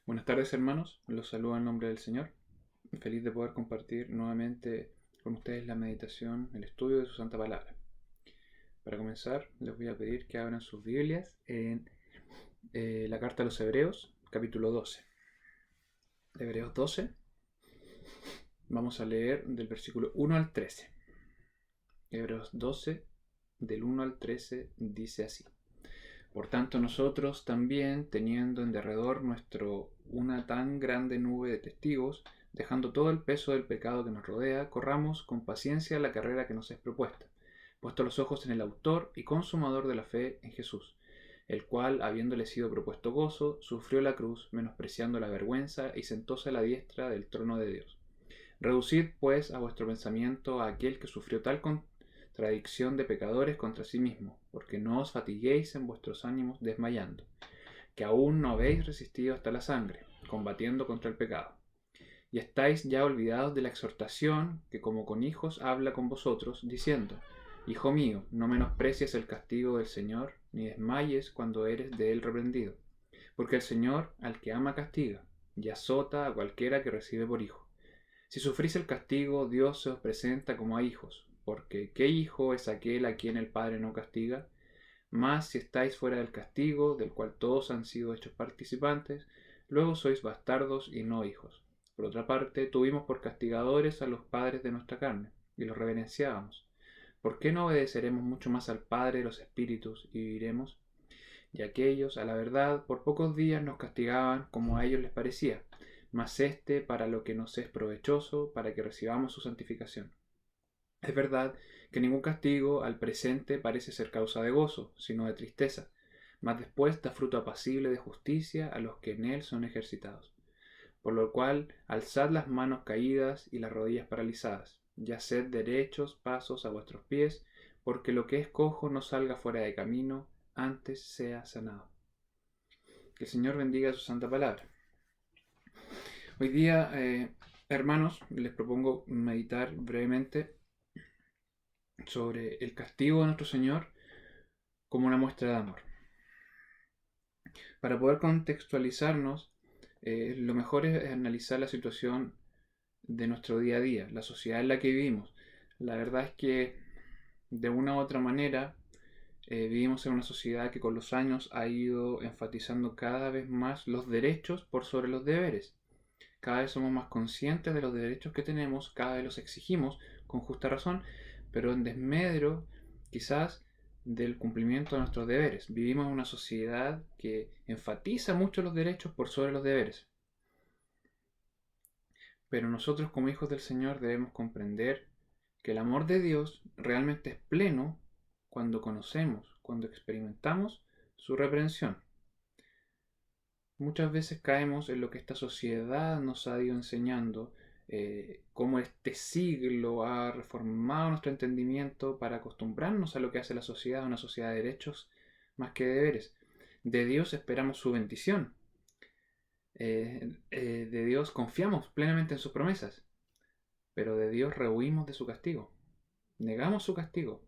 Buenas tardes, hermanos, los saludo en nombre del Señor. Feliz de poder compartir nuevamente con ustedes la meditación, el estudio de su Santa Palabra. Para comenzar, les voy a pedir que abran sus Biblias en la carta a los Hebreos, capítulo 12. Hebreos 12, vamos a leer del versículo 1 al 13. Hebreos 12, del 1 al 13, dice así: Por tanto, nosotros también, teniendo en derredor una tan grande nube de testigos, dejando todo el peso del pecado que nos rodea, corramos con paciencia la carrera que nos es propuesta, puesto los ojos en el autor y consumador de la fe, en Jesús, el cual, habiéndole sido propuesto gozo, sufrió la cruz, menospreciando la vergüenza, y sentóse a la diestra del trono de Dios. Reducid, pues, a vuestro pensamiento a aquel que sufrió tal contradicción de pecadores contra sí mismo, porque no os fatiguéis en vuestros ánimos desmayando, que aún no habéis resistido hasta la sangre, combatiendo contra el pecado. Y estáis ya olvidados de la exhortación que como con hijos habla con vosotros, diciendo: Hijo mío, no menosprecies el castigo del Señor, ni desmayes cuando eres de él reprendido, porque el Señor al que ama castiga, y azota a cualquiera que recibe por hijo. Si sufrís el castigo, Dios se os presenta como a hijos, porque ¿qué hijo es aquel a quien el Padre no castiga? Mas si estáis fuera del castigo, del cual todos han sido hechos participantes, luego sois bastardos y no hijos. Por otra parte, tuvimos por castigadores a los padres de nuestra carne, y los reverenciábamos. ¿Por qué no obedeceremos mucho más al Padre de los Espíritus y viviremos? Y aquellos, a la verdad, por pocos días nos castigaban como a ellos les parecía, mas éste para lo que nos es provechoso, para que recibamos su santificación. Es verdad que ningún castigo al presente parece ser causa de gozo, sino de tristeza, mas después da fruto apacible de justicia a los que en él son ejercitados. Por lo cual, alzad las manos caídas y las rodillas paralizadas, y haced derechos pasos a vuestros pies, porque lo que es cojo no salga fuera de camino, antes sea sanado. Que el Señor bendiga su santa palabra. Hoy día, hermanos, les propongo meditar brevemente sobre el castigo de nuestro Señor como una muestra de amor. Para poder contextualizarnos, lo mejor es analizar la situación de nuestro día a día, la sociedad en la que vivimos. La verdad es que de una u otra manera vivimos en una sociedad que con los años ha ido enfatizando cada vez más los derechos por sobre los deberes. Cada vez somos más conscientes de los derechos que tenemos, cada vez los exigimos con justa razón, pero en desmedro quizás del cumplimiento de nuestros deberes. Vivimos en una sociedad que enfatiza mucho los derechos por sobre los deberes. Pero nosotros como hijos del Señor debemos comprender que el amor de Dios realmente es pleno cuando conocemos, cuando experimentamos su reprensión. Muchas veces caemos en lo que esta sociedad nos ha ido enseñando, cómo este siglo ha reformado nuestro entendimiento para acostumbrarnos a lo que hace la sociedad, una sociedad de derechos más que de deberes. De Dios esperamos su bendición. De Dios confiamos plenamente en sus promesas, pero de Dios rehuimos de su castigo. Negamos su castigo.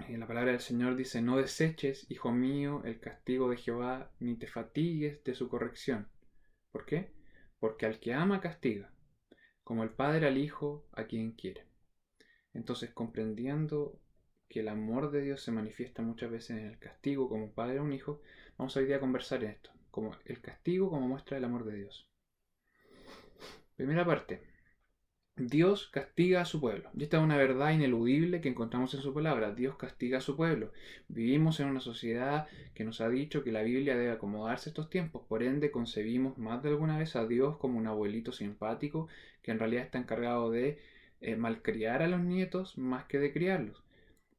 La palabra del Señor dice: No deseches, hijo mío, el castigo de Jehová, ni te fatigues de su corrección. ¿Por qué? Porque al que ama castiga, como el Padre al Hijo a quien quiere. Entonces, comprendiendo que el amor de Dios se manifiesta muchas veces en el castigo como un padre a un hijo, vamos hoy día a conversar en esto, como el castigo como muestra del amor de Dios. Primera parte: Dios castiga a su pueblo. Y esta es una verdad ineludible que encontramos en su palabra. Dios castiga a su pueblo. Vivimos en una sociedad que nos ha dicho que la Biblia debe acomodarse a estos tiempos. Por ende, concebimos más de alguna vez a Dios como un abuelito simpático que en realidad está encargado de malcriar a los nietos más que de criarlos.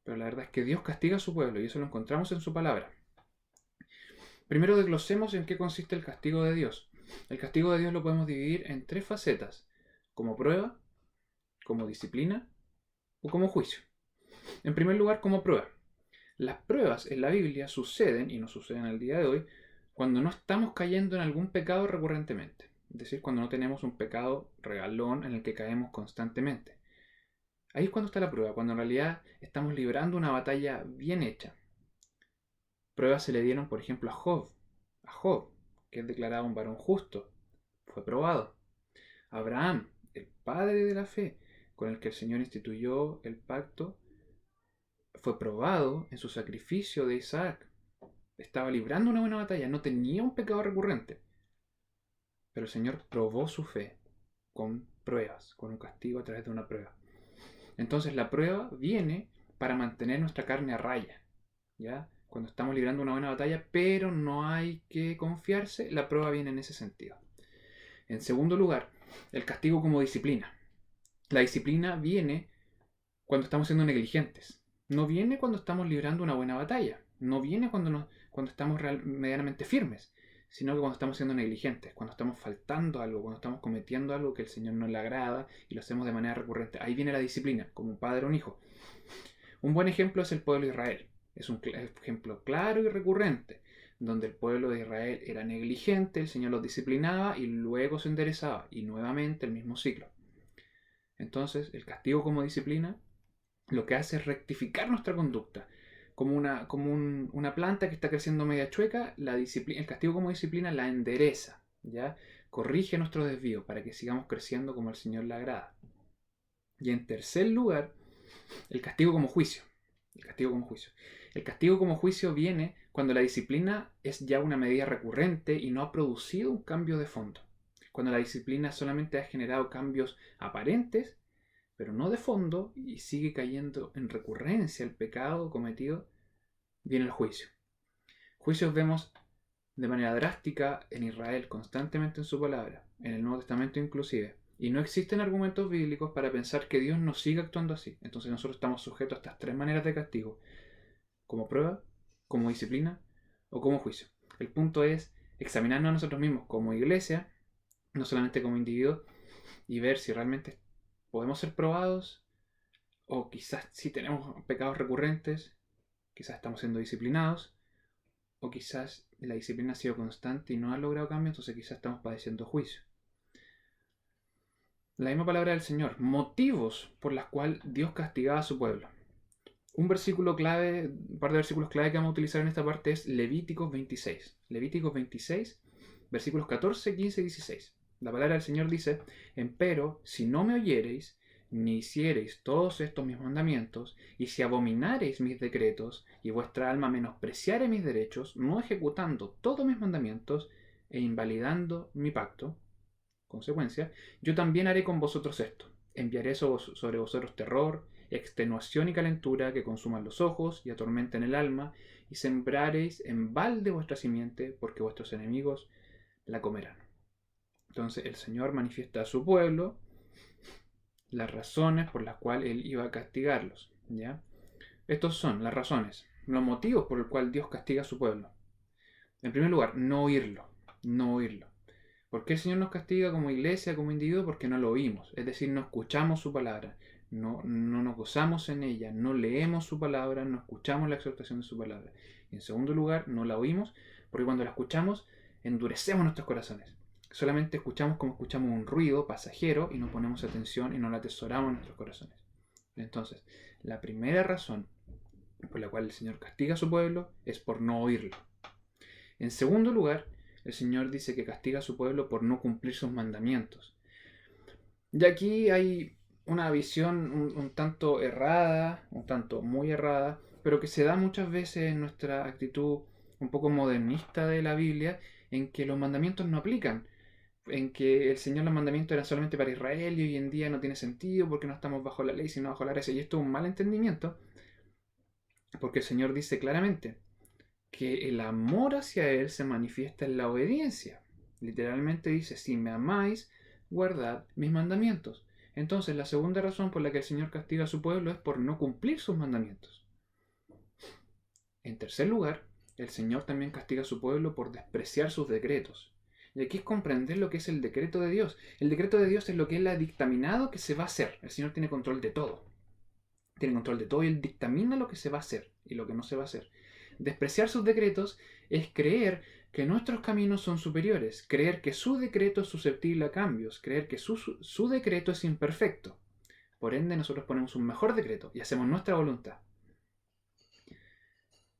Pero la verdad es que Dios castiga a su pueblo y eso lo encontramos en su palabra. Primero desglosemos en qué consiste el castigo de Dios. El castigo de Dios lo podemos dividir en tres facetas: como prueba, como disciplina o como juicio. En primer lugar, como prueba. Las pruebas en la Biblia suceden, y nos suceden al día de hoy, cuando no estamos cayendo en algún pecado recurrentemente. Es decir, cuando no tenemos un pecado regalón en el que caemos constantemente. Ahí es cuando está la prueba, cuando en realidad estamos librando una batalla bien hecha. Pruebas se le dieron, por ejemplo, a Job. que es declarado un varón justo, fue probado. Abraham, el padre de la fe, con el que el Señor instituyó el pacto, fue probado en su sacrificio de Isaac. Estaba librando una buena batalla, no tenía un pecado recurrente. Pero el Señor probó su fe con pruebas, con un castigo a través de una prueba. Entonces la prueba viene para mantener nuestra carne a raya, ¿ya? Cuando estamos librando una buena batalla, pero no hay que confiarse, la prueba viene en ese sentido. En segundo lugar, el castigo como disciplina. La disciplina viene cuando estamos siendo negligentes. No viene cuando estamos librando una buena batalla. No viene cuando estamos medianamente firmes, sino que cuando estamos siendo negligentes, cuando estamos faltando algo, cuando estamos cometiendo algo que el Señor no le agrada y lo hacemos de manera recurrente. Ahí viene la disciplina, como un padre o un hijo. Un buen ejemplo es el pueblo de Israel. Es un ejemplo claro y recurrente, donde el pueblo de Israel era negligente, el Señor los disciplinaba y luego se enderezaba, y nuevamente el mismo ciclo. Entonces, el castigo como disciplina lo que hace es rectificar nuestra conducta. Como una planta que está creciendo media chueca, el castigo como disciplina la endereza, ¿ya? Corrige nuestro desvío para que sigamos creciendo como al Señor le agrada. Y en tercer lugar, el castigo como juicio. El castigo como juicio. El castigo como juicio viene cuando la disciplina es ya una medida recurrente y no ha producido un cambio de fondo. Cuando la disciplina solamente ha generado cambios aparentes, pero no de fondo, y sigue cayendo en recurrencia el pecado cometido, viene el juicio. Juicios vemos de manera drástica en Israel constantemente en su palabra, en el Nuevo Testamento inclusive. Y no existen argumentos bíblicos para pensar que Dios no siga actuando así. Entonces nosotros estamos sujetos a estas tres maneras de castigo: como prueba, como disciplina o como juicio. El punto es examinarnos a nosotros mismos como iglesia, no solamente como individuos, y ver si realmente podemos ser probados, o quizás si tenemos pecados recurrentes, quizás estamos siendo disciplinados, o quizás la disciplina ha sido constante y no ha logrado cambio, entonces quizás estamos padeciendo juicio. La misma palabra del Señor, motivos por los cuales Dios castigaba a su pueblo. Un versículo clave, un par de versículos clave que vamos a utilizar en esta parte es Levíticos 26. Levíticos 26, versículos 14, 15 y 16. La palabra del Señor dice: empero, si no me oyereis, ni hiciereis todos estos mis mandamientos, y si abominareis mis decretos, y vuestra alma menospreciare mis derechos, no ejecutando todos mis mandamientos, e invalidando mi pacto, consecuencia, yo también haré con vosotros esto: enviaré sobre vosotros terror, extenuación y calentura que consuman los ojos y atormenten el alma, y sembraréis en balde vuestra simiente, porque vuestros enemigos la comerán. Entonces el Señor manifiesta a su pueblo las razones por las cuales Él iba a castigarlos, ¿ya? Estos son las razones, los motivos por los cuales Dios castiga a su pueblo. En primer lugar, no oírlo, no oírlo. ¿Por qué el Señor nos castiga como iglesia, como individuo? Porque no lo oímos, es decir, no escuchamos su palabra, no nos gozamos en ella, no leemos su palabra, no escuchamos la exhortación de su palabra. Y en segundo lugar, no la oímos porque cuando la escuchamos endurecemos nuestros corazones. Solamente escuchamos como escuchamos un ruido pasajero y no ponemos atención y no la atesoramos en nuestros corazones. Entonces, la primera razón por la cual el Señor castiga a su pueblo es por no oírlo. En segundo lugar, el Señor dice que castiga a su pueblo por no cumplir sus mandamientos. Y aquí hay una visión un tanto errada, un tanto muy errada, pero que se da muchas veces en nuestra actitud un poco modernista de la Biblia, en que los mandamientos no aplican, en que el Señor los mandamientos eran solamente para Israel y hoy en día no tiene sentido porque no estamos bajo la ley sino bajo la gracia. Y esto es un mal entendimiento, porque el Señor dice claramente que el amor hacia Él se manifiesta en la obediencia. Literalmente dice: si me amáis, guardad mis mandamientos. Entonces la segunda razón por la que el Señor castiga a su pueblo es por no cumplir sus mandamientos. En tercer lugar, el Señor también castiga a su pueblo por despreciar sus decretos. Y aquí es comprender lo que es el decreto de Dios. El decreto de Dios es lo que Él ha dictaminado que se va a hacer. El Señor tiene control de todo. Tiene control de todo y Él dictamina lo que se va a hacer y lo que no se va a hacer. Despreciar sus decretos es creer que nuestros caminos son superiores, creer que su decreto es susceptible a cambios, creer que su decreto es imperfecto. Por ende, nosotros ponemos un mejor decreto y hacemos nuestra voluntad.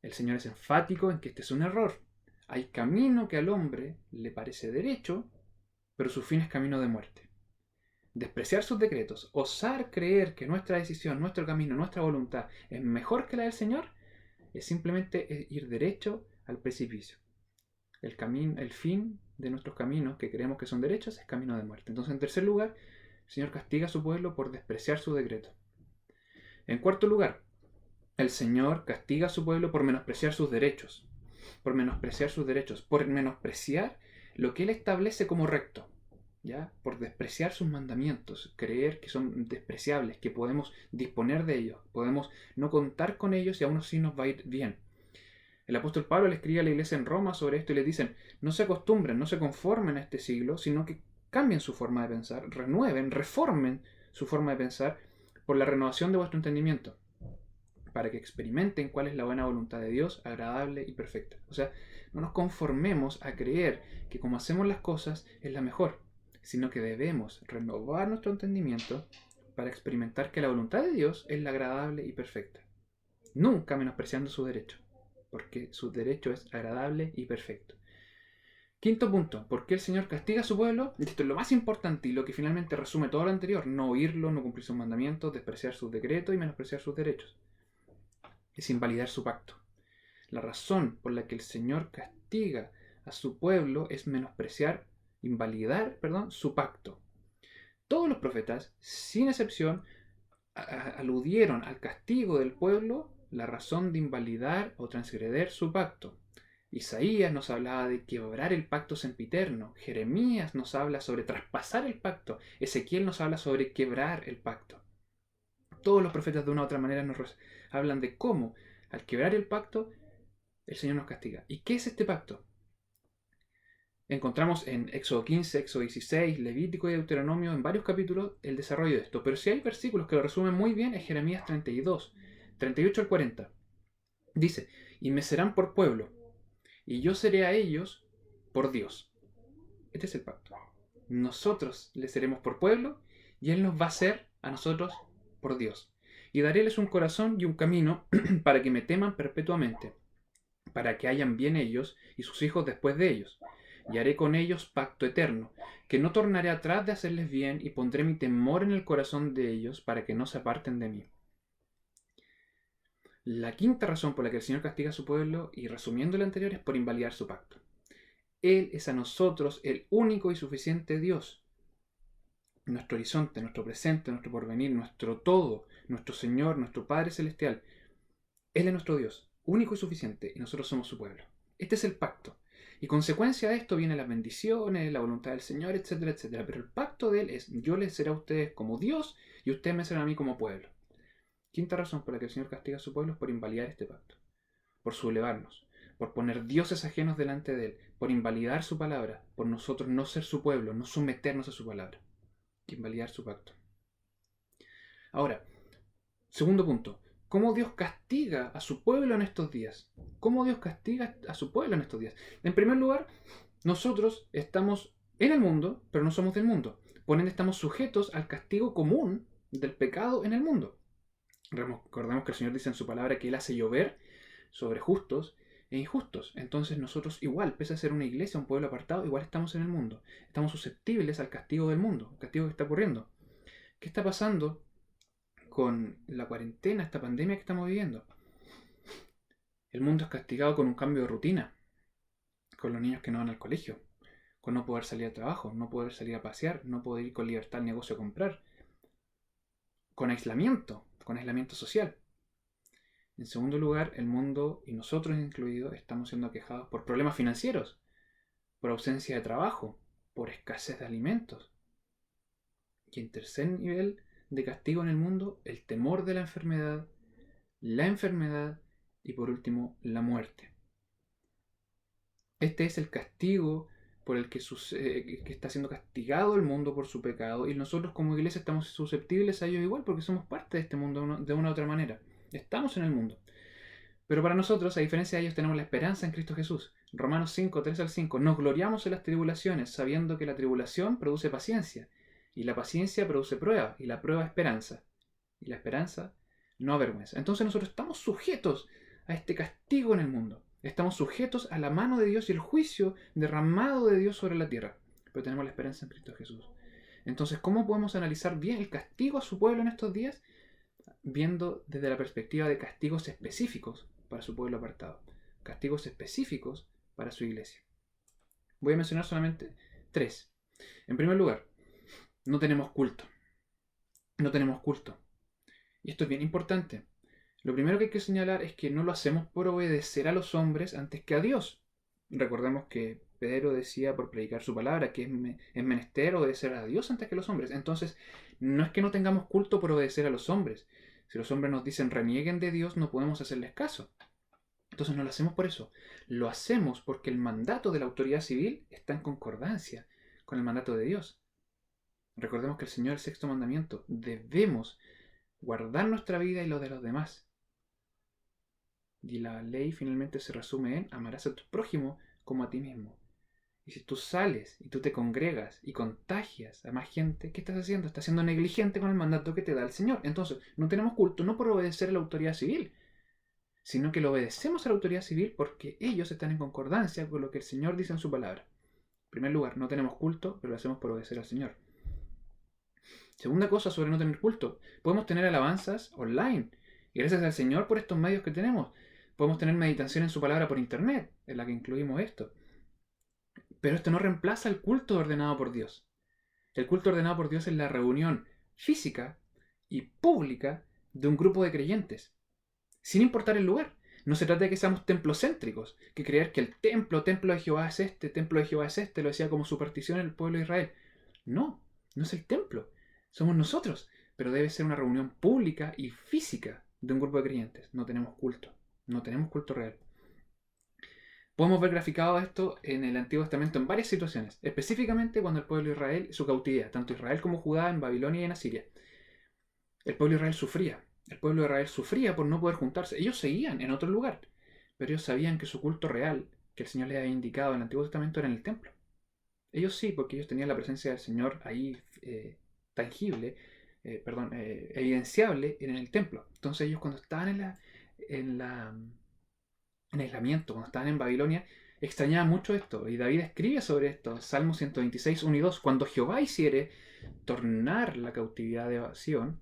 El Señor es enfático en que este es un error. Hay camino que al hombre le parece derecho, pero su fin es camino de muerte. Despreciar sus decretos, osar creer que nuestra decisión, nuestro camino, nuestra voluntad es mejor que la del Señor, es simplemente ir derecho al precipicio. El fin de nuestros caminos, que creemos que son derechos, es camino de muerte. Entonces, en tercer lugar, el Señor castiga a su pueblo por despreciar su decreto. En cuarto lugar, el Señor castiga a su pueblo por menospreciar sus derechos. Por menospreciar sus derechos. Por menospreciar lo que Él establece como recto. ¿Ya? Por despreciar sus mandamientos. Creer que son despreciables, que podemos disponer de ellos. Podemos no contar con ellos y aún así nos va a ir bien. El apóstol Pablo le escribe a la iglesia en Roma sobre esto y le dicen: no se acostumbren, no se conformen a este siglo, sino que cambien su forma de pensar, renueven, reformen su forma de pensar por la renovación de vuestro entendimiento, para que experimenten cuál es la buena voluntad de Dios, agradable y perfecta. O sea, no nos conformemos a creer que como hacemos las cosas es la mejor, sino que debemos renovar nuestro entendimiento para experimentar que la voluntad de Dios es la agradable y perfecta, nunca menospreciando su derecho, porque su derecho es agradable y perfecto. Quinto punto, ¿por qué el Señor castiga a su pueblo? Esto es lo más importante y lo que finalmente resume todo lo anterior: no oírlo, no cumplir sus mandamientos, despreciar sus decretos y menospreciar sus derechos. Es invalidar su pacto. La razón por la que el Señor castiga a su pueblo es invalidar su pacto. Todos los profetas, sin excepción, aludieron al castigo del pueblo, la razón de invalidar o transgreder su pacto. Isaías nos hablaba de quebrar el pacto sempiterno. Jeremías nos habla sobre traspasar el pacto. Ezequiel nos habla sobre quebrar el pacto. Todos los profetas de una u otra manera nos hablan de cómo, al quebrar el pacto, el Señor nos castiga. ¿Y qué es este pacto? Encontramos en Éxodo 15, Éxodo 16, Levítico y Deuteronomio, en varios capítulos, el desarrollo de esto. Pero si hay versículos que lo resumen muy bien, es Jeremías 32, 38 al 40. Dice: y me serán por pueblo, y yo seré a ellos por Dios. Este es el pacto. Nosotros le seremos por pueblo, y Él nos va a ser a nosotros por Dios. Y daréles un corazón y un camino para que me teman perpetuamente, para que hayan bien ellos y sus hijos después de ellos. Y haré con ellos pacto eterno, que no tornaré atrás de hacerles bien, y pondré mi temor en el corazón de ellos para que no se aparten de mí. La quinta razón por la que el Señor castiga a su pueblo, y resumiendo lo anterior, es por invalidar su pacto. Él es a nosotros el único y suficiente Dios. Nuestro horizonte, nuestro presente, nuestro porvenir, nuestro todo, nuestro Señor, nuestro Padre Celestial. Él es nuestro Dios, único y suficiente, y nosotros somos su pueblo. Este es el pacto. Y consecuencia de esto vienen las bendiciones, la voluntad del Señor, etcétera, etcétera. Pero el pacto de Él es: yo les seré a ustedes como Dios y ustedes me serán a mí como pueblo. Quinta razón por la que el Señor castiga a su pueblo es por invalidar este pacto, por sublevarnos, por poner dioses ajenos delante de Él, por invalidar su palabra, por nosotros no ser su pueblo, no someternos a su palabra, invalidar su pacto. Ahora, segundo punto: ¿cómo Dios castiga a su pueblo en estos días? ¿Cómo Dios castiga a su pueblo en estos días? En primer lugar, nosotros estamos en el mundo, pero no somos del mundo. Por ende, estamos sujetos al castigo común del pecado en el mundo. Recordemos que el Señor dice en su palabra que Él hace llover sobre justos e injustos. Entonces nosotros igual, pese a ser una iglesia, un pueblo apartado, igual estamos en el mundo. Estamos susceptibles al castigo del mundo, el castigo que está ocurriendo. ¿Qué está pasando con la cuarentena, esta pandemia que estamos viviendo? El mundo es castigado con un cambio de rutina, con los niños que no van al colegio, con no poder salir a trabajo, no poder salir a pasear, no poder ir con libertad al negocio a comprar, con aislamiento social. En segundo lugar, el mundo, y nosotros incluidos, estamos siendo aquejados por problemas financieros, por ausencia de trabajo, por escasez de alimentos. Y en tercer nivel de castigo en el mundo, el temor de la enfermedad y por último, la muerte. Este es el castigo por el que está siendo castigado el mundo por su pecado, y nosotros como iglesia estamos susceptibles a ello igual, porque somos parte de este mundo de una u otra manera. Estamos en el mundo. Pero para nosotros, a diferencia de ellos, tenemos la esperanza en Cristo Jesús. Romanos 5, 3 al 5. Nos gloriamos en las tribulaciones, sabiendo que la tribulación produce paciencia, y la paciencia produce prueba, y la prueba esperanza, y la esperanza no avergüenza. Entonces nosotros estamos sujetos a este castigo en el mundo. Estamos sujetos a la mano de Dios y el juicio derramado de Dios sobre la tierra. Pero tenemos la esperanza en Cristo Jesús. Entonces, ¿cómo podemos analizar bien el castigo a su pueblo en estos días? Viendo desde la perspectiva de castigos específicos para su pueblo apartado. Castigos específicos para su iglesia. Voy a mencionar solamente 3. En primer lugar, no tenemos culto. No tenemos culto. Y esto es bien importante. Lo primero que hay que señalar es que no lo hacemos por obedecer a los hombres antes que a Dios. Recordemos que Pedro decía por predicar su palabra que es menester obedecer a Dios antes que a los hombres. Entonces, no es que no tengamos culto por obedecer a los hombres. Si los hombres nos dicen renieguen de Dios, no podemos hacerles caso. Entonces no lo hacemos por eso. Lo hacemos porque el mandato de la autoridad civil está en concordancia con el mandato de Dios. Recordemos que el Señor, el sexto mandamiento, debemos guardar nuestra vida y lo de los demás. Y la ley finalmente se resume en amarás a tu prójimo como a ti mismo. Y si tú sales y tú te congregas y contagias a más gente, ¿qué estás haciendo? Estás siendo negligente con el mandato que te da el Señor. Entonces, no tenemos culto no por obedecer a la autoridad civil, sino que lo obedecemos a la autoridad civil porque ellos están en concordancia con lo que el Señor dice en su palabra. En primer lugar, no tenemos culto, pero lo hacemos por obedecer al Señor. Segunda cosa sobre no tener culto, podemos tener alabanzas online. Y gracias al Señor por estos medios que tenemos. Podemos tener meditación en su palabra por internet, en la que incluimos esto. Pero esto no reemplaza el culto ordenado por Dios. El culto ordenado por Dios es la reunión física y pública de un grupo de creyentes, sin importar el lugar. No se trata de que seamos templocéntricos, que creer que el templo de Jehová es este, templo de Jehová es este, lo decía como superstición el pueblo de Israel. No, no es el templo, somos nosotros, pero debe ser una reunión pública y física de un grupo de creyentes. No tenemos culto real. Podemos ver graficado esto en el Antiguo Testamento en varias situaciones, específicamente cuando el pueblo de Israel, su cautividad, tanto Israel como Judá en Babilonia y en Asiria. El pueblo de Israel sufría. El pueblo de Israel sufría por no poder juntarse. Ellos seguían en otro lugar, pero ellos sabían que su culto real, que el Señor les había indicado en el Antiguo Testamento, era en el templo. Ellos sí, porque ellos tenían la presencia del Señor ahí tangible, evidenciable en el templo. Entonces ellos cuando estaban en aislamiento, cuando estaban en Babilonia, extrañaban mucho esto. Y David escribe sobre esto, Salmo 126, 1 y 2. Cuando Jehová hiciere tornar la cautividad de Sión,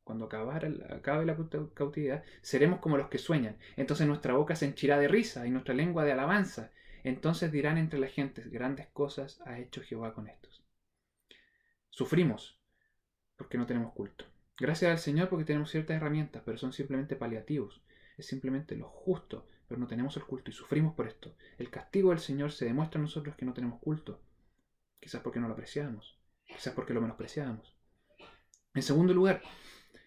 cuando acabe la cautividad, seremos como los que sueñan. Entonces nuestra boca se henchirá de risa y nuestra lengua de alabanza. Entonces dirán entre las gentes, grandes cosas ha hecho Jehová con estos. Sufrimos porque no tenemos culto. Gracias al Señor porque tenemos ciertas herramientas, pero son simplemente paliativos. Es simplemente lo justo, pero no tenemos el culto y sufrimos por esto. El castigo del Señor se demuestra a nosotros que no tenemos culto. Quizás porque no lo apreciamos, quizás porque lo menospreciamos. En segundo lugar,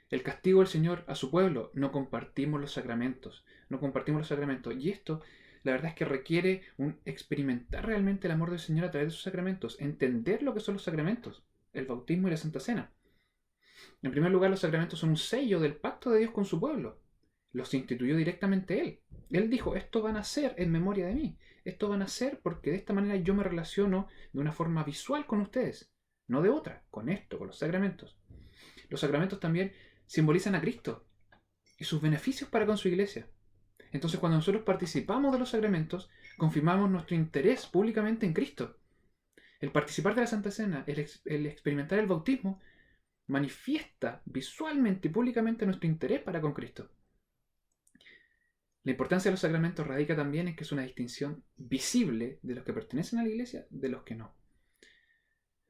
el castigo del Señor a su pueblo. No compartimos los sacramentos. No compartimos los sacramentos. Y esto, la verdad es que requiere experimentar realmente el amor del Señor a través de sus sacramentos. Entender lo que son los sacramentos. El bautismo y la Santa Cena. En primer lugar, los sacramentos son un sello del pacto de Dios con su pueblo. Los instituyó directamente Él. Él dijo, esto van a ser en memoria de mí. Esto van a ser porque de esta manera yo me relaciono de una forma visual con ustedes. No de otra, con esto, con los sacramentos. Los sacramentos también simbolizan a Cristo y sus beneficios para con su iglesia. Entonces, cuando nosotros participamos de los sacramentos, confirmamos nuestro interés públicamente en Cristo. El participar de la Santa Cena, el experimentar el bautismo, manifiesta visualmente y públicamente nuestro interés para con Cristo. La importancia de los sacramentos radica también en que es una distinción visible de los que pertenecen a la iglesia de los que no.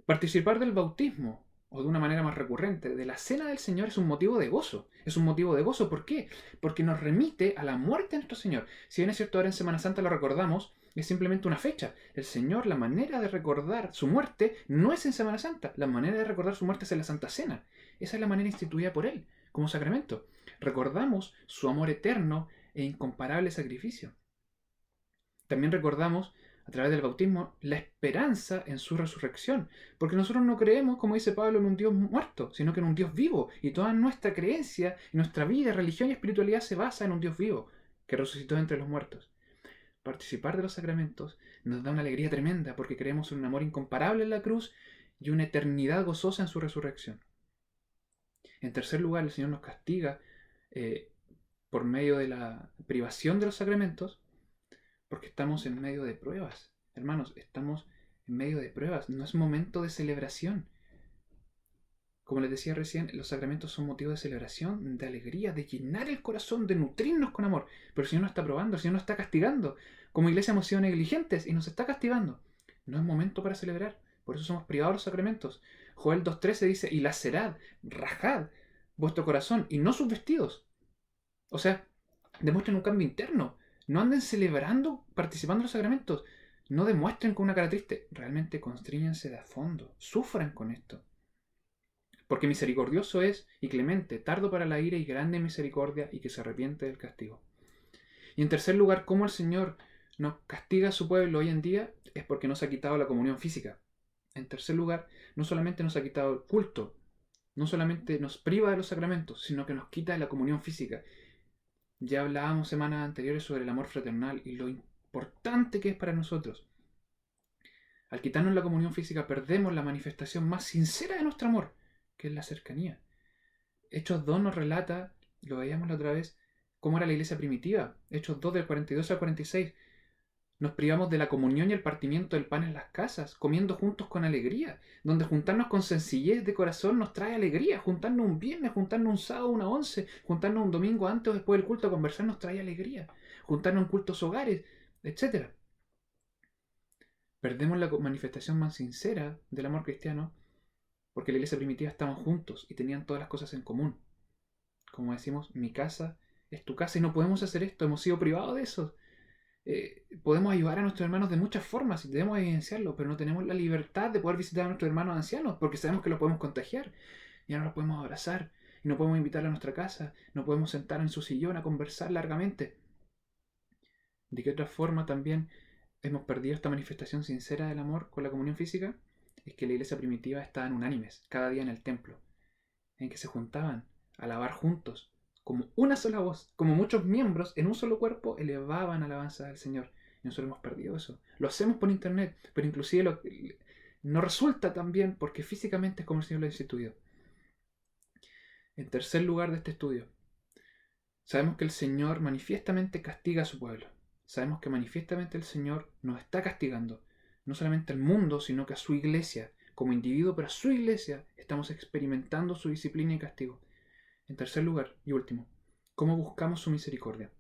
Participar del bautismo, o de una manera más recurrente, de la cena del Señor es un motivo de gozo. Es un motivo de gozo, ¿por qué? Porque nos remite a la muerte de nuestro Señor. Si bien es cierto, ahora en Semana Santa lo recordamos, es simplemente una fecha. El Señor, la manera de recordar su muerte no es en Semana Santa. La manera de recordar su muerte es en la Santa Cena. Esa es la manera instituida por Él, como sacramento. Recordamos su amor eterno e incomparable sacrificio. También recordamos a través del bautismo la esperanza en su resurrección, porque nosotros no creemos, como dice Pablo, en un Dios muerto, sino que en un Dios vivo, y toda nuestra creencia, nuestra vida, religión y espiritualidad se basa en un Dios vivo, que resucitó entre los muertos. Participar de los sacramentos nos da una alegría tremenda, porque creemos en un amor incomparable en la cruz y una eternidad gozosa en su resurrección. En tercer lugar, el Señor nos castiga por medio de la privación de los sacramentos, Porque estamos en medio de pruebas. Hermanos, estamos en medio de pruebas. No es momento de celebración. Como les decía recién, los sacramentos son motivo de celebración, de alegría, de llenar el corazón, de nutrirnos con amor. Pero el Señor nos está probando, el Señor nos está castigando. Como iglesia hemos sido negligentes y nos está castigando. No es momento para celebrar. Por eso somos privados de los sacramentos. Joel 2:13 dice, y lacerad, rajad vuestro corazón y no sus vestidos. O sea, demuestren un cambio interno. No anden celebrando, participando en los sacramentos. No demuestren con una cara triste. Realmente constríñanse de a fondo. Sufran con esto. Porque misericordioso es y clemente, tardo para la ira y grande en misericordia, y que se arrepiente del castigo. Y en tercer lugar, cómo el Señor nos castiga a su pueblo hoy en día es porque nos ha quitado la comunión física. En tercer lugar, no solamente nos ha quitado el culto, no solamente nos priva de los sacramentos, sino que nos quita de la comunión física. Ya hablábamos semanas anteriores sobre el amor fraternal y lo importante que es para nosotros. Al quitarnos la comunión física perdemos la manifestación más sincera de nuestro amor, que es la cercanía. Hechos 2 nos relata, lo veíamos la otra vez, cómo era la iglesia primitiva. Hechos 2 del 42 al 46. Nos privamos de la comunión y el partimiento del pan en las casas, comiendo juntos con alegría, donde juntarnos con sencillez de corazón nos trae alegría. Juntarnos un viernes, juntarnos un sábado, una 11, juntarnos un domingo antes o después del culto a conversar nos trae alegría. Juntarnos en cultos hogares, etc. Perdemos la manifestación más sincera del amor cristiano porque la iglesia primitiva estaban juntos y tenían todas las cosas en común. Como decimos, mi casa es tu casa y no podemos hacer esto, hemos sido privados de eso. Podemos ayudar a nuestros hermanos de muchas formas y debemos evidenciarlo, pero no tenemos la libertad de poder visitar a nuestros hermanos ancianos porque sabemos que los podemos contagiar. Ya no los podemos abrazar y no podemos invitarlos a nuestra casa, no podemos sentar en su sillón a conversar largamente. ¿De qué otra forma también hemos perdido esta manifestación sincera del amor con la comunión física? Es que la iglesia primitiva estaban unánimes cada día en el templo, en que se juntaban a alabar juntos, como una sola voz, como muchos miembros en un solo cuerpo elevaban alabanza al Señor. Y nosotros hemos perdido eso. Lo hacemos por internet, pero inclusive no resulta tan bien porque físicamente es como el Señor lo ha instituido. En tercer lugar de este estudio, sabemos que el Señor manifiestamente castiga a su pueblo. Sabemos que manifiestamente el Señor nos está castigando, no solamente al mundo, sino que a su iglesia, como individuo, pero a su iglesia estamos experimentando su disciplina y castigo. En tercer lugar y último, ¿cómo buscamos su misericordia?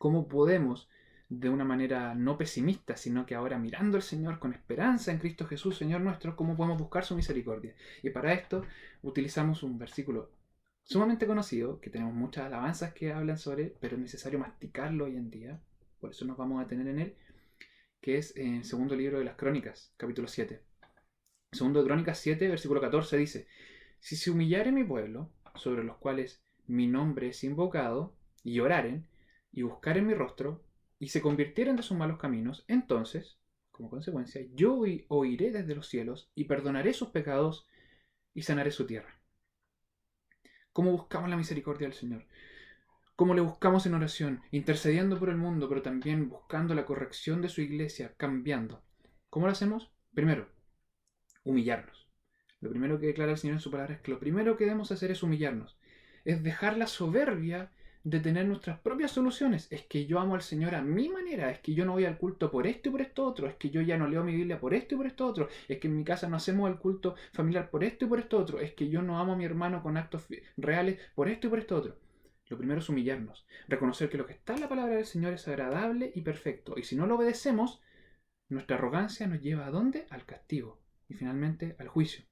¿Cómo podemos, de una manera no pesimista, sino que ahora mirando al Señor con esperanza en Cristo Jesús, Señor nuestro, cómo podemos buscar su misericordia? Y para esto utilizamos un versículo sumamente conocido, que tenemos muchas alabanzas que hablan sobre él, pero es necesario masticarlo hoy en día, por eso nos vamos a detener en él, que es en el segundo libro de las Crónicas, capítulo 7. Segundo de Crónicas 7, versículo 14 dice: si se humillare mi pueblo, sobre los cuales mi nombre es invocado, y oraren, y buscaren mi rostro, y se convirtieren de sus malos caminos, entonces, como consecuencia, yo oiré desde los cielos, y perdonaré sus pecados, y sanaré su tierra. ¿Cómo buscamos la misericordia del Señor? ¿Cómo le buscamos en oración? Intercediendo por el mundo, pero también buscando la corrección de su iglesia, cambiando. ¿Cómo lo hacemos? Primero, humillarnos. Lo primero que declara el Señor en su palabra es que lo primero que debemos hacer es humillarnos. Es dejar la soberbia de tener nuestras propias soluciones. Es que yo amo al Señor a mi manera. Es que yo no voy al culto por esto y por esto otro. Es que yo ya no leo mi Biblia por esto y por esto otro. Es que en mi casa no hacemos el culto familiar por esto y por esto otro. Es que yo no amo a mi hermano con actos reales por esto y por esto otro. Lo primero es humillarnos. Reconocer que lo que está en la palabra del Señor es agradable y perfecto. Y si no lo obedecemos, nuestra arrogancia nos lleva ¿a dónde? Al castigo. Y finalmente al juicio.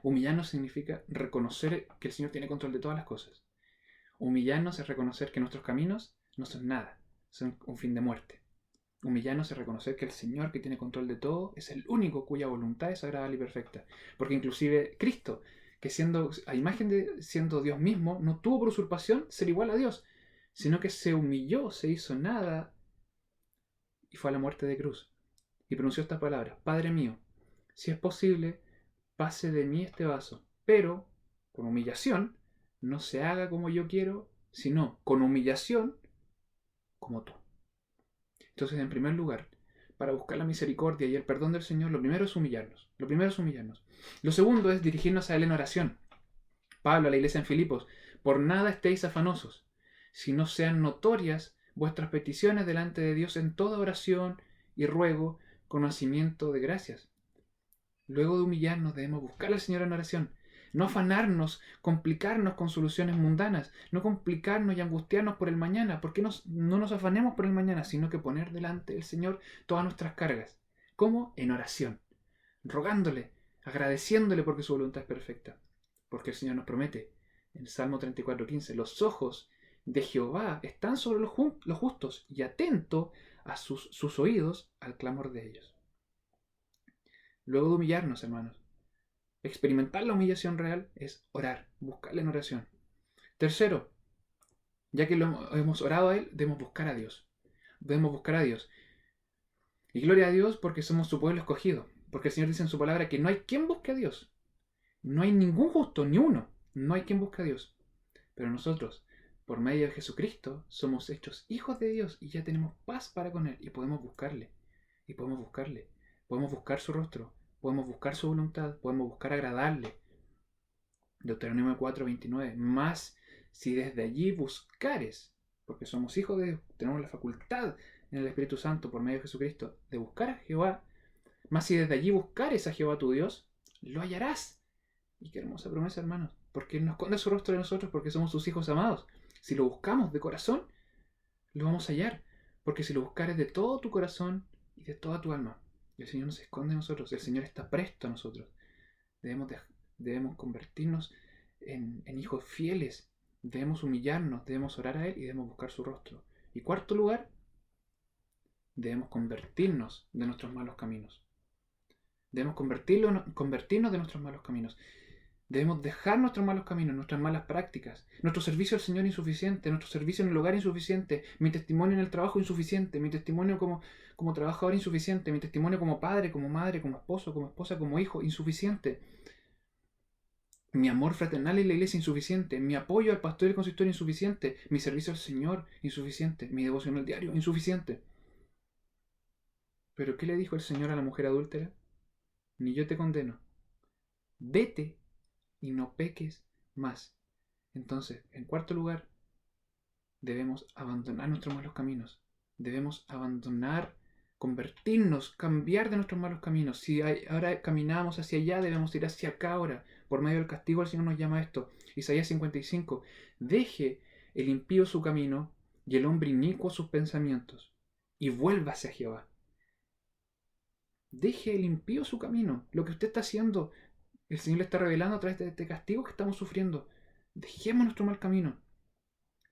Humillarnos significa reconocer que el Señor tiene control de todas las cosas. Humillarnos es reconocer que nuestros caminos no son nada, son un fin de muerte. Humillarnos es reconocer que el Señor que tiene control de todo es el único cuya voluntad es agradable y perfecta. Porque inclusive Cristo, que siendo a imagen de siendo Dios mismo, no tuvo por usurpación ser igual a Dios, sino que se humilló, se hizo nada y fue a la muerte de cruz. Y pronunció estas palabras: Padre mío, si es posible, pase de mí este vaso, pero con humillación, no se haga como yo quiero, sino con humillación como tú. Entonces, en primer lugar, para buscar la misericordia y el perdón del Señor, lo primero es humillarnos. Lo segundo es dirigirnos a Él en oración. Pablo a la iglesia en Filipos: por nada estéis afanosos, si no sean notorias vuestras peticiones delante de Dios en toda oración y ruego con nacimiento de gracias. Luego de humillarnos debemos buscar al Señor en oración. No afanarnos, complicarnos con soluciones mundanas, no complicarnos y angustiarnos por el mañana. ¿Por qué no nos afanemos por el mañana, sino que poner delante del Señor todas nuestras cargas? ¿Cómo? En oración, rogándole, agradeciéndole porque su voluntad es perfecta. Porque el Señor nos promete en Salmo 34:15, los ojos de Jehová están sobre los justos y atento a sus oídos al clamor de ellos. Luego de humillarnos, hermanos, experimentar la humillación real es orar, buscarle en oración. Tercero, ya que hemos orado a Él, debemos buscar a Dios. Debemos buscar a Dios. Y gloria a Dios porque somos su pueblo escogido. Porque el Señor dice en su palabra que no hay quien busque a Dios. No hay ningún justo, ni uno. No hay quien busque a Dios. Pero nosotros, por medio de Jesucristo, somos hechos hijos de Dios y ya tenemos paz para con Él. Y podemos buscarle. Y podemos buscarle. Podemos buscar su rostro. Podemos buscar su voluntad. Podemos buscar agradarle. Deuteronomio 4:29. Más si desde allí buscares, porque somos hijos de Dios, tenemos la facultad en el Espíritu Santo por medio de Jesucristo de buscar a Jehová, más si desde allí buscares a Jehová tu Dios, lo hallarás. Y qué hermosa promesa, hermanos, porque Él no esconde su rostro de nosotros porque somos sus hijos amados. Si lo buscamos de corazón, lo vamos a hallar, porque si lo buscares de todo tu corazón y de toda tu alma, el Señor no se esconde de nosotros, el Señor está presto a nosotros. Debemos convertirnos en hijos fieles, debemos humillarnos, debemos orar a Él y debemos buscar su rostro. Y cuarto lugar, debemos convertirnos de nuestros malos caminos. Debemos convertirnos de nuestros malos caminos. Debemos dejar nuestros malos caminos, nuestras malas prácticas. Nuestro servicio al Señor insuficiente, nuestro servicio en el hogar insuficiente, mi testimonio en el trabajo insuficiente, mi testimonio como trabajador insuficiente, mi testimonio como padre, como madre, como esposo, como esposa, como hijo insuficiente. Mi amor fraternal en la iglesia insuficiente, mi apoyo al pastor y al consistorio insuficiente, mi servicio al Señor insuficiente, mi devoción al diario insuficiente. ¿Pero qué le dijo el Señor a la mujer adúltera? Ni yo te condeno. Vete y no peques más. Entonces, en cuarto lugar, debemos abandonar nuestros malos caminos. Debemos abandonar, convertirnos, cambiar de nuestros malos caminos. Si ahora caminamos hacia allá, debemos ir hacia acá ahora. Por medio del castigo el Señor nos llama a esto. Isaías 55. Deje el impío su camino y el hombre inicuo sus pensamientos y vuélvase a Jehová. Deje el impío su camino. Lo que usted está haciendo, el Señor le está revelando a través de este castigo que estamos sufriendo. Dejemos nuestro mal camino.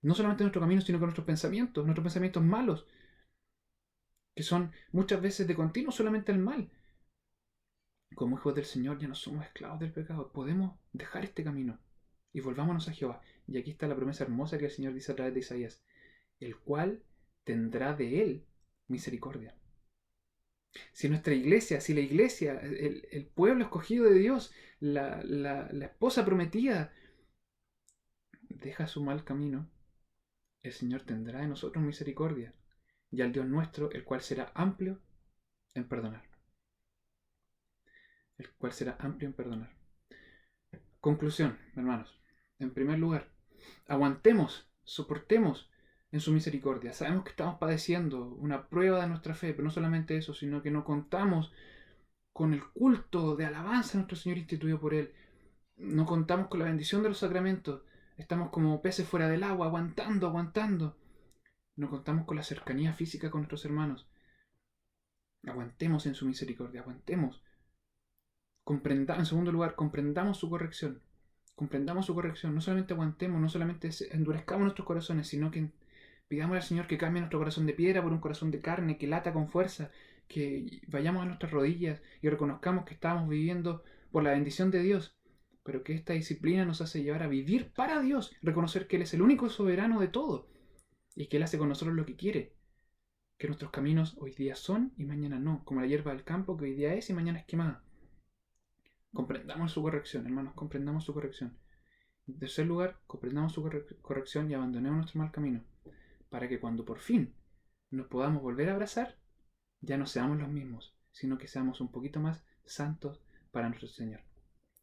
No solamente nuestro camino, sino con nuestros pensamientos malos, que son muchas veces de continuo solamente el mal. Como hijos del Señor ya no somos esclavos del pecado. Podemos dejar este camino y volvámonos a Jehová. Y aquí está la promesa hermosa que el Señor dice a través de Isaías, el cual tendrá de él misericordia. Si nuestra iglesia, si la iglesia, el pueblo escogido de Dios, la esposa prometida, deja su mal camino, el Señor tendrá de nosotros misericordia, y al Dios nuestro, el cual será amplio en perdonar. El cual será amplio en perdonar. Conclusión, hermanos. En primer lugar, aguantemos, soportemos en su misericordia. Sabemos que estamos padeciendo una prueba de nuestra fe, pero no solamente eso, sino que no contamos con el culto de alabanza a nuestro Señor instituido por Él. No contamos con la bendición de los sacramentos. Estamos como peces fuera del agua, aguantando. No contamos con la cercanía física con nuestros hermanos. Aguantemos en su misericordia, aguantemos. En segundo lugar, comprendamos su corrección. Comprendamos su corrección. No solamente aguantemos, no solamente endurezcamos nuestros corazones, sino que pidamos al Señor que cambie nuestro corazón de piedra por un corazón de carne, que lata con fuerza, que vayamos a nuestras rodillas y reconozcamos que estamos viviendo por la bendición de Dios, pero que esta disciplina nos hace llevar a vivir para Dios, reconocer que Él es el único soberano de todo y que Él hace con nosotros lo que quiere. Que nuestros caminos hoy día son y mañana no, como la hierba del campo que hoy día es y mañana es quemada. Comprendamos su corrección, hermanos, comprendamos su corrección. En tercer lugar, comprendamos su corrección y abandonemos nuestro mal camino, para que cuando por fin nos podamos volver a abrazar, ya no seamos los mismos, sino que seamos un poquito más santos para nuestro Señor.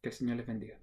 Que el Señor les bendiga.